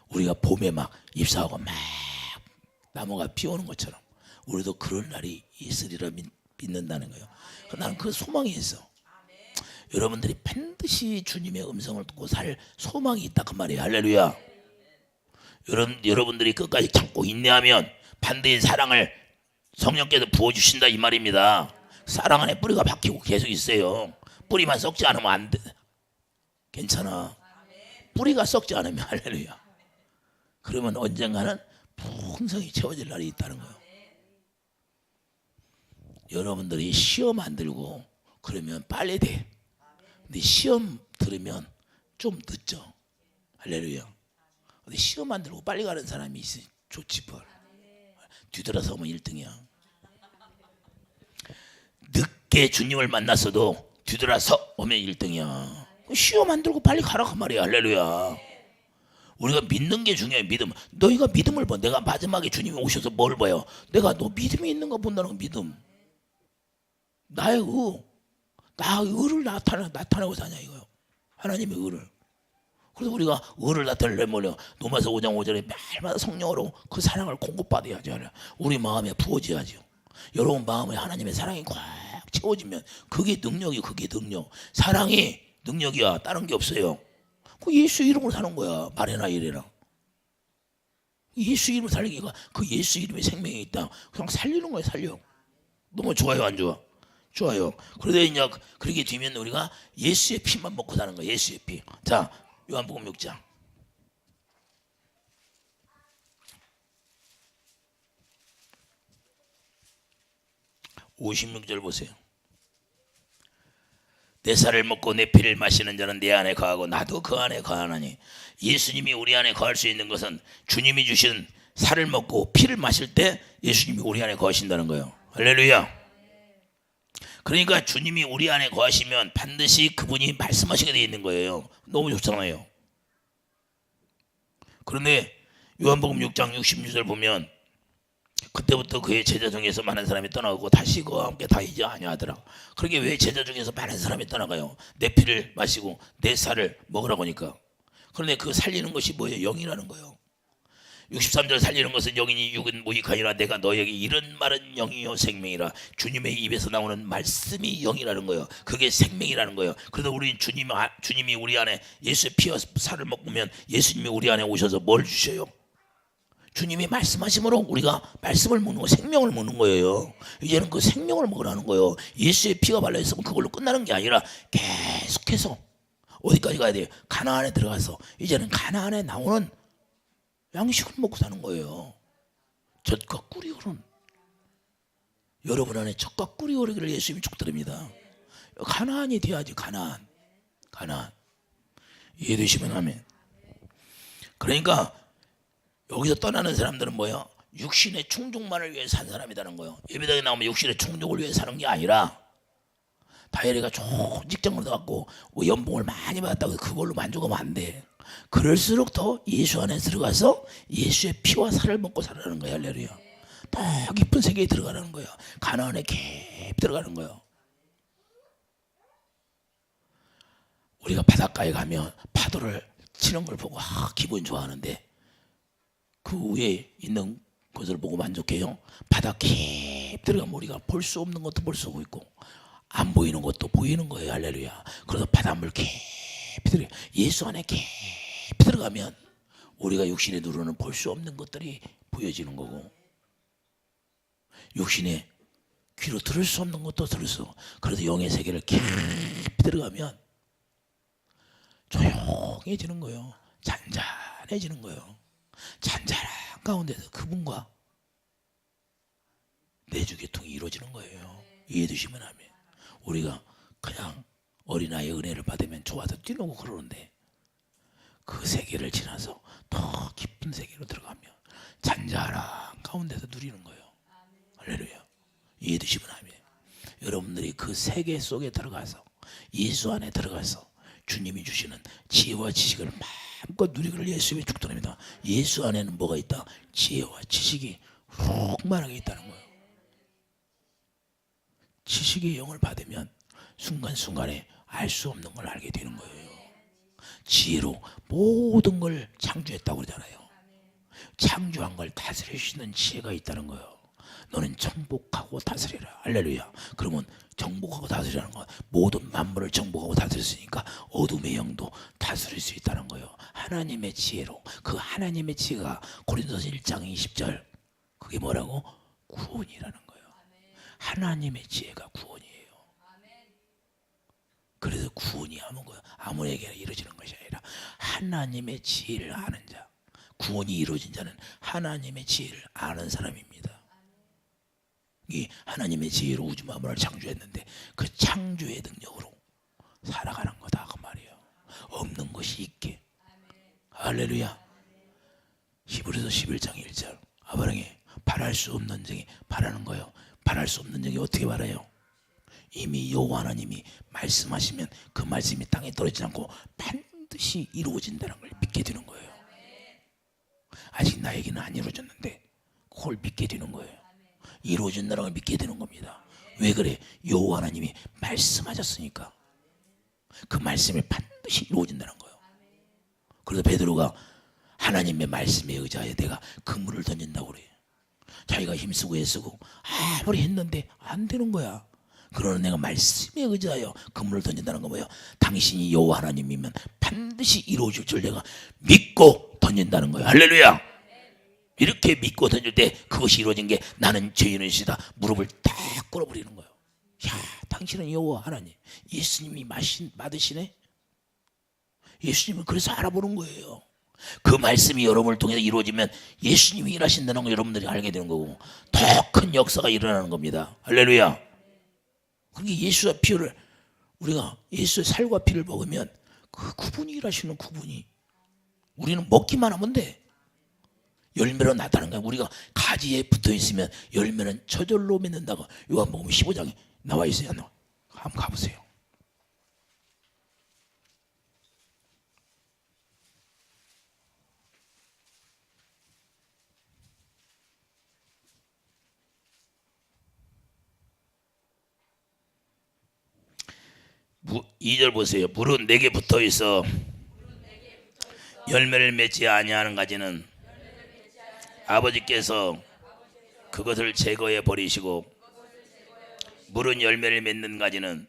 우리가 봄에 막 잎사하고 막 나무가 피오는 것처럼 우리도 그런 날이 있으리라 믿는다는 거예요. 나는 그 소망이 있어. 여러분들이 반드시 주님의 음성을 듣고 살 소망이 있다 그 말이에요. 할렐루야. 여러분들이 끝까지 참고 인내하면 반드시 사랑을 성령께서 부어주신다 이 말입니다. 사랑 안에 뿌리가 박히고 계속 있어요. 뿌리만 썩지 않으면 안 돼. 괜찮아. 뿌리가 썩지 않으면 할렐루야. 그러면 언젠가는 풍성히 채워질 날이 있다는 거예요. 여러분들이 시험 안 들고 그러면 빨리 돼. 근데 시험 들으면 좀 늦죠. 할렐루야. 근데 시험 안 들고 빨리 가는 사람이 있어. 좋지 뭘. 뒤돌아서 오면 1등이야. 늦게 주님을 만났어도 뒤돌아서 오면 1등이야. 시험 안 들고 빨리 가라 그 말이야. 할렐루야. 우리가 믿는 게 중요해. 믿음. 너희가 믿음을 봐. 내가 마지막에 주님이 오셔서 뭘 봐요? 내가 너 믿음이 있는 거 본다는 거. 믿음. 나의 의를 나타내고 사냐 이거요. 하나님의 의를. 그래서 우리가 의를 나타내려면 로마서 5장 5절에 매일마다 성령으로 그 사랑을 공급받아야지. 우리 마음에 부어져야죠. 여러분 마음에 하나님의 사랑이 꽉 채워지면 그게 능력이, 그게 능력. 사랑이 능력이야. 다른 게 없어요. 그 예수 이름으로 사는 거야. 말해나 이래라. 예수 이름으로 살리기가 그 예수 이름에 생명이 있다. 그냥 살리는 거야. 살려. 너무 좋아요, 안 좋아? 좋아요. 그런데 이제 그렇게 되면 우리가 예수의 피만 먹고 사는 거예요. 예수의 피. 자, 요한복음 6장. 56절 보세요. 내 살을 먹고 내 피를 마시는 자는 내 안에 거하고 나도 그 안에 거하나니. 예수님이 우리 안에 거할 수 있는 것은 주님이 주신 살을 먹고 피를 마실 때 예수님이 우리 안에 거하신다는 거예요. 할렐루야. 그러니까 주님이 우리 안에 거하시면 반드시 그분이 말씀하시게 되어 있는 거예요. 너무 좋잖아요. 그런데 요한복음 6장 66절 보면 그때부터 그의 제자 중에서 많은 사람이 떠나고 다시 그와 함께 다니지 아니하더라. 그러게 왜 제자 중에서 많은 사람이 떠나가요? 내 피를 마시고 내 살을 먹으라고 하니까. 그런데 그 살리는 것이 뭐예요? 영이라는 거예요. 63절 살리는 것은 영이니 육은 무익하니라. 내가 너에게 이런 말은 영이요 생명이라. 주님의 입에서 나오는 말씀이 영이라는 거예요. 그게 생명이라는 거예요. 그래서 우리 주님이 우리 안에 예수의 피와 살을 먹으면 예수님이 우리 안에 오셔서 뭘 주셔요? 주님이 말씀하심으로 우리가 말씀을 먹는 거, 생명을 먹는 거예요. 이제는 그 생명을 먹으라는 거예요. 예수의 피가 발라있으면 그걸로 끝나는 게 아니라 계속해서 어디까지 가야 돼요? 가나안에 들어가서 이제는 가나안에 나오는 양식을 먹고 사는 거예요. 젖과 꿀이 흐른, 여러분 안에 젖과 꿀이 흐르기를 예수님이 축드립니다. 가나안이 돼야지. 가나안. 이해되시면 아멘. 그러니까 여기서 떠나는 사람들은 뭐예요? 육신의 충족만을 위해 산 사람이라는 거예요. 예배당에 나오면 육신의 충족을 위해 사는 게 아니라 다이어리가 좋은 직장을 갖고 연봉을 많이 받았다고 그걸로 만족하면 안 돼. 그럴수록 더 예수 안에 들어가서 예수의 피와 살을 먹고 살아가는 거예요. 할렐루야. 더 깊은 세계에 들어가는 거예요. 가나안에 깊이 들어가는 거예요. 우리가 바닷가에 가면 파도를 치는 걸 보고 기분 좋아하는데 그 위에 있는 것을 보고 만족해요? 바다 깊이 들어가면 우리가 볼 수 없는 것도 볼 수 있고 안 보이는 것도 보이는 거예요. 할렐루야. 그래서 바닷물 깊이 들어가, 예수 안에 깊이 들어가면 우리가 육신의 눈으로는 볼 수 없는 것들이 보여지는 거고, 육신의 귀로 들을 수 없는 것도 들을 수, 그래서 영의 세계를 깊이 들어가면 조용해지는 거예요. 잔잔해지는 거예요. 잔잔한 가운데서 그분과 내주교통이 이루어지는 거예요. 이해되시면 하면 우리가 그냥 어린아이의 은혜를 받으면 좋아서 뛰노고 그러는데 그 세계를 지나서 더 깊은 세계로 들어가면 잔잔한 가운데서 누리는 거예요. 할렐루야. 이해되시면 하면 여러분들이 그 세계 속에 들어가서 예수 안에 들어가서 주님이 주시는 지혜와 지식을 마음껏 누리기를 예수님이 축도합니다. 예수 안에는 뭐가 있다? 지혜와 지식이 충만하게 있다는 거예요. 지식의 영을 받으면 순간순간에 알 수 없는 걸 알게 되는 거예요. 지혜로 모든 걸 창조했다고 그러잖아요. 창조한 걸 다스릴 수 있는 지혜가 있다는 거예요. 너는 정복하고 다스리라. 할렐루야. 그러면 정복하고 다스리라는 건 모든 만물을 정복하고 다스렸으니까 어둠의 영도 다스릴 수 있다는 거예요. 하나님의 지혜로. 그 하나님의 지혜가 고린도서 1장 20절 그게 뭐라고? 구원이라는 거예요. 하나님의 지혜가 구원이에요. 그래서 구원이 아무에게나 이루어지는 것이 아니라 하나님의 지혜를 아는 자, 구원이 이루어진 자는 하나님의 지혜를 아는 사람입니다. 이 하나님의 지혜로 우주 만물을 창조했는데 그 창조의 능력으로 살아가는 거다 그 말이에요. 없는 것이 있게. 할렐루야. 히브리서 11장 1절 아브라함이 바랄 수 없는 정이 바라는 거예요. 바랄 수 없는 정이 어떻게 바라요? 이미 여호와 하나님이 말씀하시면 그 말씀이 땅에 떨어지지 않고 반드시 이루어진다는 걸 믿게 되는 거예요. 아직 나에게는 안 이루어졌는데 그걸 믿게 되는 거예요. 이루어진다는 걸 믿게 되는 겁니다. 왜 그래? 여호와 하나님이 말씀하셨으니까 그 말씀이 반드시 이루어진다는 거예요. 그래서 베드로가 하나님의 말씀에 의지하여 내가 그물을 던진다고 그래요. 자기가 힘쓰고 애쓰고 아무리 했는데 안 되는 거야. 그러나 내가 말씀에 의지하여 그물을 던진다는 거 뭐예요? 당신이 여호와 하나님이면 반드시 이루어질 줄 내가 믿고 던진다는 거예요. 할렐루야. 이렇게 믿고 던질 때 그것이 이루어진 게 나는 죄인이시다 무릎을 딱 꿇어버리는 거예요. 야, 당신은 여호와 하나님, 예수님이 받으시네. 예수님은 그래서 알아보는 거예요. 그 말씀이 여러분을 통해서 이루어지면 예수님이 일하신다는 걸 여러분들이 알게 되는 거고 더 큰 역사가 일어나는 겁니다. 할렐루야. 그러니까 예수의 피를 우리가 예수의 살과 피를 먹으면 그 그분이 일하시는 그분이 우리는 먹기만 하면 돼. 열매로 나타나는 거야. 우리가 가지에 붙어 있으면 열매는 저절로 맺는다고 요한복음 15장에 나와 있어요. 한번 가보세요. 무 2절 보세요. 물은 내게 붙어 있어 열매를 맺지 아니하는 가지는 아버지께서 그것을 제거해 버리시고 물은 열매를 맺는 가지는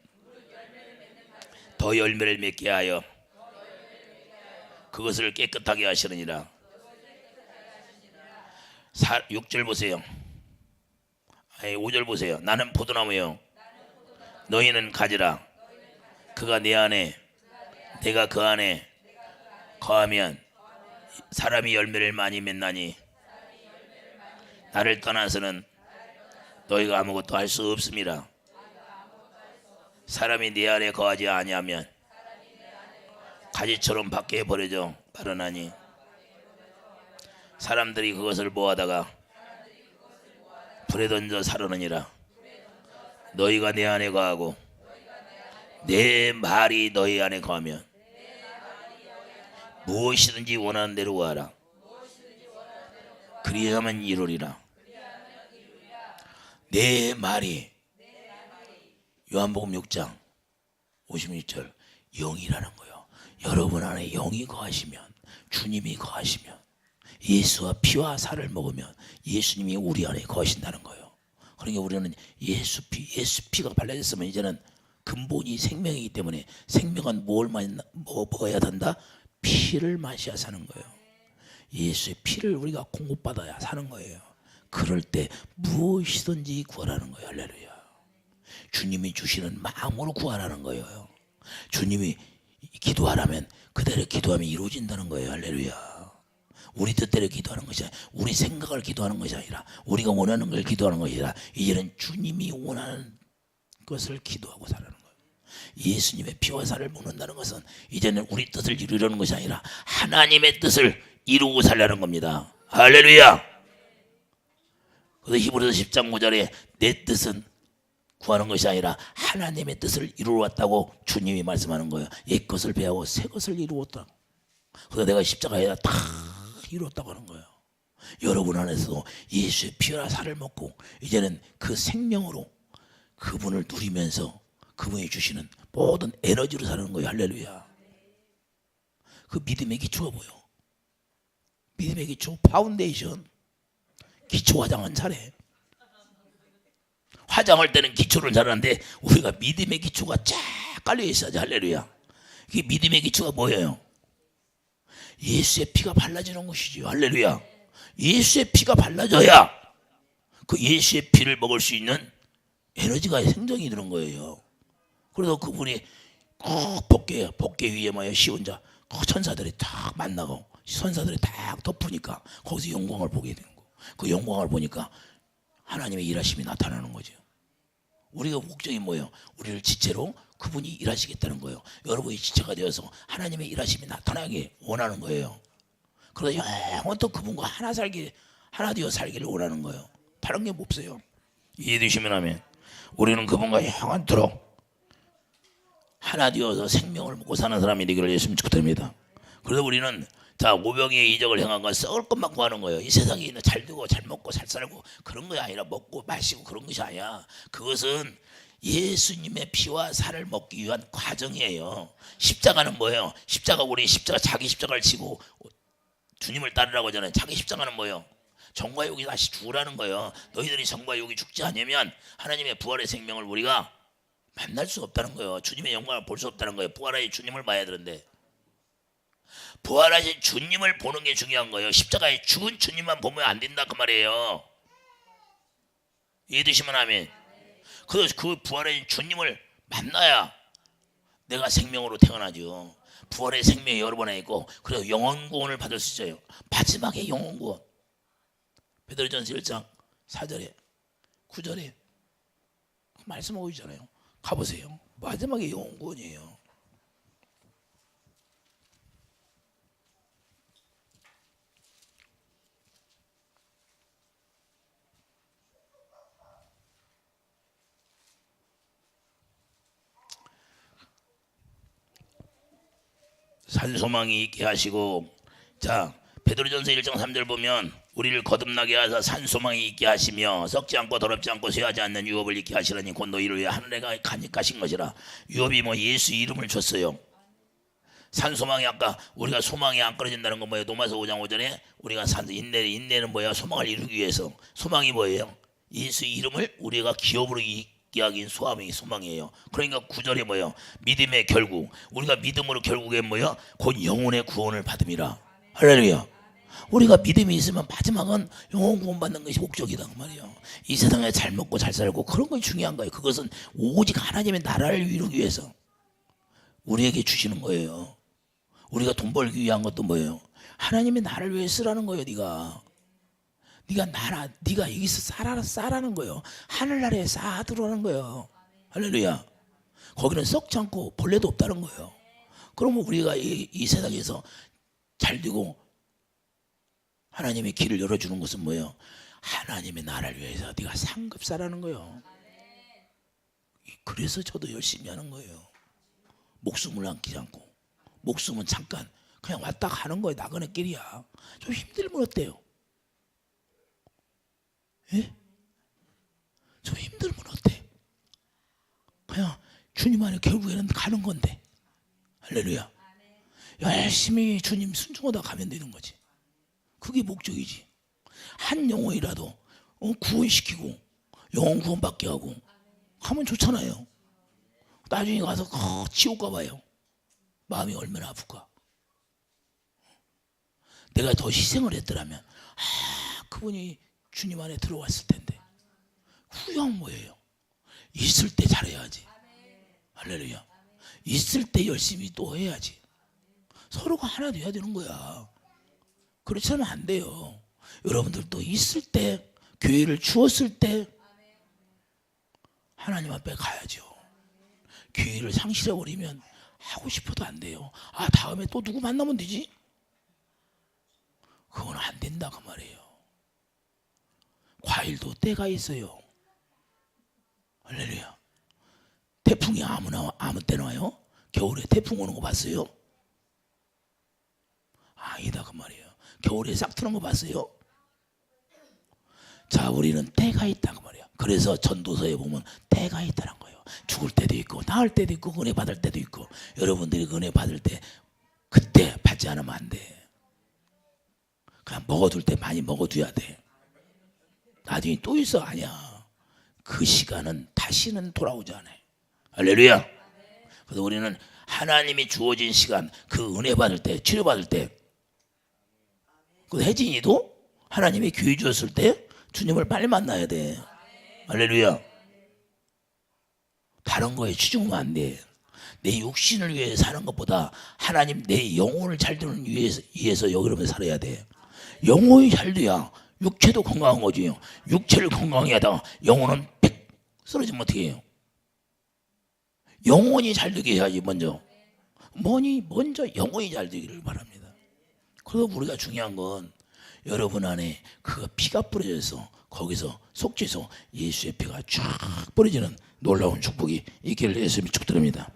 더 열매를 맺게 하여 그것을 깨끗하게 하시느니라. 6절 보세요. 아니 5절 보세요. 나는 포도나무요 너희는 가지라. 그가 내 안에 내가 그 안에 거하면 사람이 열매를 많이 맺나니 나를 떠나서는 너희가 아무것도 할 수 없음이라. 사람이 내 안에 거하지 아니하면 가지처럼 밖에 버려져 마르나니 사람들이 그것을 모아다가 불에 던져 사르느니라. 너희가 내 안에 거하고 내 말이 너희 안에 거하면 무엇이든지 원하는 대로 구하라. 그리하면 이루리라. 내 말이 요한복음 6장 56절 영이라는 거예요. 여러분 안에 영이 거하시면 주님이 거하시면 예수와 피와 살을 먹으면 예수님이 우리 안에 거하신다는 거예요. 그러니까 우리는 예수 피가 발라졌으면 이제는 근본이 생명이기 때문에 생명은 뭘 먹어야 된다? 피를 마셔야 사는 거예요. 예수의 피를 우리가 공급받아야 사는 거예요. 그럴 때 무엇이든지 구하라는 거예요. 할렐루야. 주님이 주시는 마음으로 구하라는 거예요. 주님이 기도하라면 그대로 기도하면 이루어진다는 거예요. 할렐루야. 우리 뜻대로 기도하는 것이 아니라 우리 생각을 기도하는 것이 아니라 우리가 원하는 걸 기도하는 것이 아니라 이제는 주님이 원하는 것을 기도하고 살아는 거예요. 예수님의 피와 살을 먹는다는 것은 이제는 우리 뜻을 이루려는 것이 아니라 하나님의 뜻을 이루고 살려는 겁니다. 할렐루야. 그래서 히브리서 10장 5절에 내 뜻은 구하는 것이 아니라 하나님의 뜻을 이루어 왔다고 주님이 말씀하는 거예요. 옛 것을 배하고 새 것을 이루었다. 그래서 내가 십자가에 다 이루었다고 하는 거예요. 여러분 안에서도 예수의 피와 살을 먹고 이제는 그 생명으로 그분을 누리면서 그분이 주시는 모든 에너지로 사는 거예요. 할렐루야. 그 믿음의 기초가 뭐예요? 믿음의 기초 파운데이션. 기초 화장은 잘해. 화장할 때는 기초를 잘하는데 우리가 믿음의 기초가 쫙 깔려 있어야지. 할렐루야. 이게 믿음의 기초가 뭐예요? 예수의 피가 발라지는 것이죠. 할렐루야. 예수의 피가 발라져야 그 예수의 피를 먹을 수 있는 에너지가 생성이 되는 거예요. 그래서 그분이 꼭 복개 위에 뭐예요? 시온자 천사들이 딱 만나고 천사들이 딱 덮으니까 거기서 영광을 보게 되는 거. 그 영광을 보니까 하나님의 일하심이 나타나는 거죠. 우리가 목적이 뭐예요? 우리를 지체로 그분이 일하시겠다는 거예요. 여러분이 지체가 되어서 하나님의 일하심이 나타나게 원하는 거예요. 그래서 영원토록 그분과 하나 되어 살기를 원하는 거예요. 다른 게 없어요. 이해되시면 하면 우리는 그분과 영원토록 하나 되어서 생명을 먹고 사는 사람이 되기를 예수님 축복드립니다. 그래서 우리는 자 오병이의 이적을 행한 건 썩을 것만 구하는 거예요. 이 세상에 있는 잘 되고 잘 먹고 잘 살고 그런 것이 아니라 먹고 마시고 그런 것이 아니야. 그것은 예수님의 피와 살을 먹기 위한 과정이에요. 십자가는 뭐예요? 십자가 자기 십자가를 지고 주님을 따르라고 하잖아요. 자기 십자가는 뭐예요? 정과 육이 다시 죽으라는 거예요. 너희들이 정과 육이 죽지 않으면 하나님의 부활의 생명을 우리가 만날 수 없다는 거예요. 주님의 영광을 볼 수 없다는 거예요. 부활하신 주님을 봐야 되는데 부활하신 주님을 보는 게 중요한 거예요. 십자가에 죽은 주님만 보면 안 된다 그 말이에요. 이해되시면 아멘. 그래서 그 부활의 주님을 만나야 내가 생명으로 태어나죠. 부활의 생명이 여러 번 있고 그래서 영원 구원을 받을 수 있어요. 마지막에 영원 구원. 베드로전서 1장 4절에 9절에 말씀하고 있잖아요. 가보세요. 마지막에 영원 구원이에요. 산소망이 있게 하시고, 자 베드로전서 1장 3절 보면 우리를 거듭나게 하사 산소망이 있게 하시며 썩지 않고 더럽지 않고 쇠하지 않는 유업을 있게 하시라니 곧 너희를 위해 하늘에 가신 것이라. 유업이 뭐 예수 이름을 줬어요. 산소망이 아까 우리가 소망이 안 끊어진다는 건 뭐예요? 로마서 5장 5절에 우리가 인내는 뭐야? 소망을 이루기 위해서. 소망이 뭐예요? 예수 이름을 우리가 기업으로 있게 하긴 소망이에요. 그러니까 9절에 뭐예요? 믿음의 결국. 우리가 믿음으로 결국에 뭐예요? 곧 영혼의 구원을 받음이라. 할렐루야. 우리가 믿음이 있으면 마지막은 영혼 구원 받는 것이 목적이다 그 말이에요. 이 세상에 잘 먹고 잘 살고 그런 것이 중요한 거예요. 그것은 오직 하나님의 나라를 이루기 위해서 우리에게 주시는 거예요. 우리가 돈 벌기 위한 것도 뭐예요? 하나님의 나라를 위해 쓰라는 거예요. 네가 여기서 싸라는 거예요. 하늘나라에 쌓아두라는 거예요. 할렐루야. 거기는 썩지 않고 벌레도 없다는 거예요. 그러면 우리가 이 세상에서 잘 되고 하나님의 길을 열어주는 것은 뭐예요? 하나님의 나라를 위해서 네가 상급사라는 거예요. 그래서 저도 열심히 하는 거예요. 목숨을 남기지 않고. 목숨은 잠깐 그냥 왔다 가는 거예요. 나그네 길이야. 좀 힘들면 어때요? 예? 좀 힘들면 어때? 그냥 주님 안에 결국에는 가는 건데. 할렐루야. 열심히 주님 순종하다 가면 되는 거지. 그게 목적이지. 한 영혼이라도 구원시키고 영혼 구원받게 하고 하면 좋잖아요. 나중에 가서 지옥 가봐요. 마음이 얼마나 아플까. 내가 더 희생을 했더라면 그분이 주님 안에 들어왔을 텐데. 후회하면 뭐예요? 있을 때 잘해야지. 할렐루야. 있을 때 열심히 또 해야지. 서로가 하나 돼야 되는 거야. 그렇지 않으면 안 돼요. 여러분들도 있을 때, 교회를 주었을 때 하나님 앞에 가야죠. 교회를 상실해버리면 하고 싶어도 안 돼요. 다음에 또 누구 만나면 되지? 그건 안 된다 그 말이에요. 과일도 때가 있어요. 할렐루야. 태풍이 아무 때나 와요? 겨울에 태풍 오는 거 봤어요? 아니다 그 말이에요. 겨울에 싹 트는 거 봤어요? 자, 우리는 때가 있다 그 말이에요. 그래서 전도서에 보면 때가 있다는 거예요. 죽을 때도 있고 나을 때도 있고 은혜 받을 때도 있고. 여러분들이 은혜 받을 때 그때 받지 않으면 안 돼. 그냥 먹어둘 때 많이 먹어둬야 돼. 나중에 또 있어. 아니야. 그 시간은 다시는 돌아오지 않아요. 할렐루야. 그래서 우리는 하나님이 주어진 시간, 그 은혜 받을 때, 치료 받을 때, 그 혜진이도 하나님이 교회 주었을 때 주님을 빨리 만나야 돼. 할렐루야. 다른 거에 치중하면 안 돼. 내 육신을 위해 사는 것보다 하나님 내 영혼을 잘 되는 위해서 여기로 살아야 돼. 영혼이 잘 돼야 육체도 건강한 거지. 육체를 건강하게 하다가 영혼은 백 쓰러지면 어떻게 해요? 영혼이 잘 되게 해야지 먼저 영혼이 잘 되기를 바랍니다. 그래서 우리가 중요한 건 여러분 안에 그 피가 뿌려져서 거기서 속죄소 예수의 피가 쫙 뿌려지는 놀라운 축복이 있기를 예수님이 축드립니다.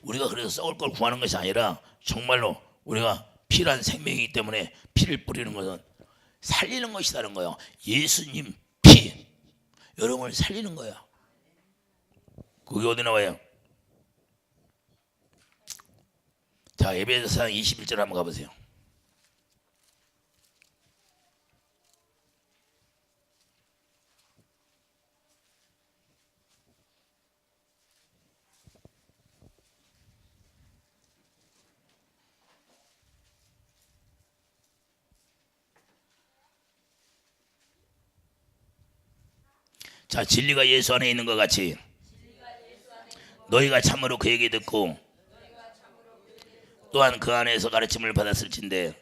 우리가 그래서 썩을 걸 구하는 것이 아니라 정말로 우리가 피란 생명이기 때문에 피를 뿌리는 것은 살리는 것이라는 거예요. 예수님 피 여러분을 살리는 거야. 그게 어디 나와요? 자, 에베소서 21절 한번 가보세요. 자, 진리가 예수 안에 있는 것 같이 너희가 참으로 그 얘기 듣고 또한 그 안에서 가르침을 받았을진데.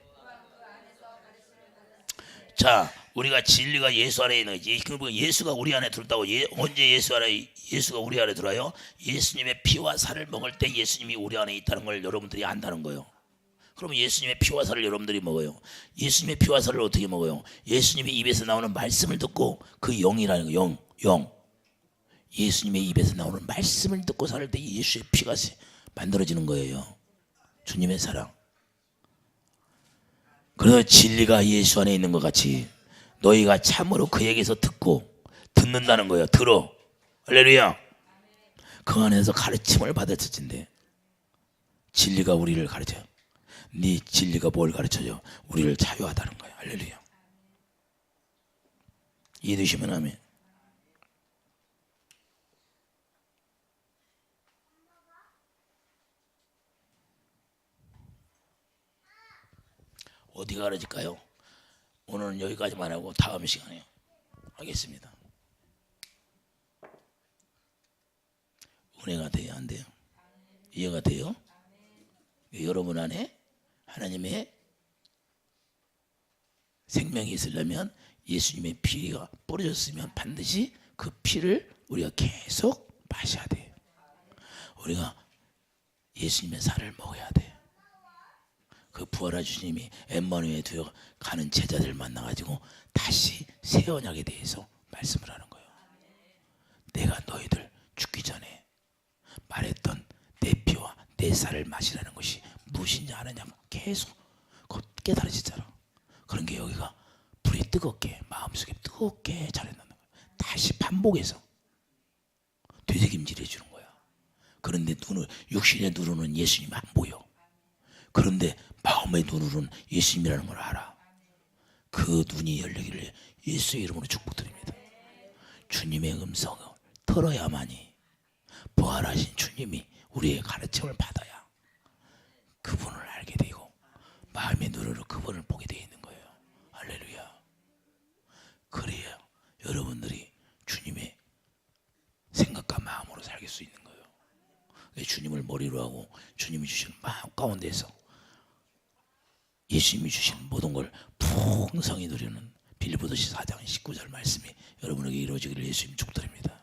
자, 우리가 진리가 예수 안에 있는 거지. 예수가 우리 안에 들었다고. 언제 예수가 우리 안에 들어요? 예수님의 피와 살을 먹을 때 예수님이 우리 안에 있다는 걸 여러분들이 안다는 거예요. 그러면 예수님의 피와 살을 여러분들이 먹어요. 예수님의 피와 살을 어떻게 먹어요? 예수님의 입에서 나오는 말씀을 듣고, 그 영이라는 거, 영. 예수님의 입에서 나오는 말씀을 듣고 살 때 예수의 피가 만들어지는 거예요. 주님의 사랑. 그래서 진리가 예수 안에 있는 것 같이 너희가 참으로 그에게서 듣는다는 거예요. 들어. 할렐루야. 그 안에서 가르침을 받았을진데. 진리가 우리를 가르쳐요. 네 진리가 뭘 가르쳐줘? 우리를 자유하다는 거예요. 할렐루야. 이해되시면 아멘. 어디가 가르칠까요? 오늘은 여기까지만 하고 다음 시간에 하겠습니다. 은혜가 돼요? 안 돼요? 이해가 돼요? 여러분 안에 하나님의 생명이 있으려면 예수님의 피가 뿌려졌으면 반드시 그 피를 우리가 계속 마셔야 돼요. 우리가 예수님의 살을 먹어야 돼요. 그 부활한 주님이 엠마누엘에 두어 가는 제자들 만나가지고 다시 새 언약에 대해서 말씀을 하는 거예요. 내가 너희들 죽기 전에 말했던 내 피와 내 살을 마시라는 것이 무엇인지 아느냐, 계속 깨달아지잖아. 그런 게 여기가 불이 뜨겁게, 마음속에 뜨겁게 자라나는 거야. 다시 반복해서 되새김질해 주는 거야. 그런데 육신의 눈으로는 예수님이 안 보여. 그런데 마음의 눈으로는 예수님이라는 걸 알아. 그 눈이 열리기를 예수의 이름으로 축복드립니다. 주님의 음성을 들어야만이 부활하신 주님이 우리의 가르침을 받아야 그분을 알게 되고 마음의 눈으로 그분을 보게 되어 있는 거예요. 할렐루야. 그래야 여러분들이 주님의 생각과 마음으로 살 수 있는 거예요. 주님을 머리로 하고 주님이 주시는 마음 가운데서 예수님이 주시는 모든 걸 풍성히 누리는 빌립보서 4장 19절 말씀이 여러분에게 이루어지기를 예수님 축복드립니다.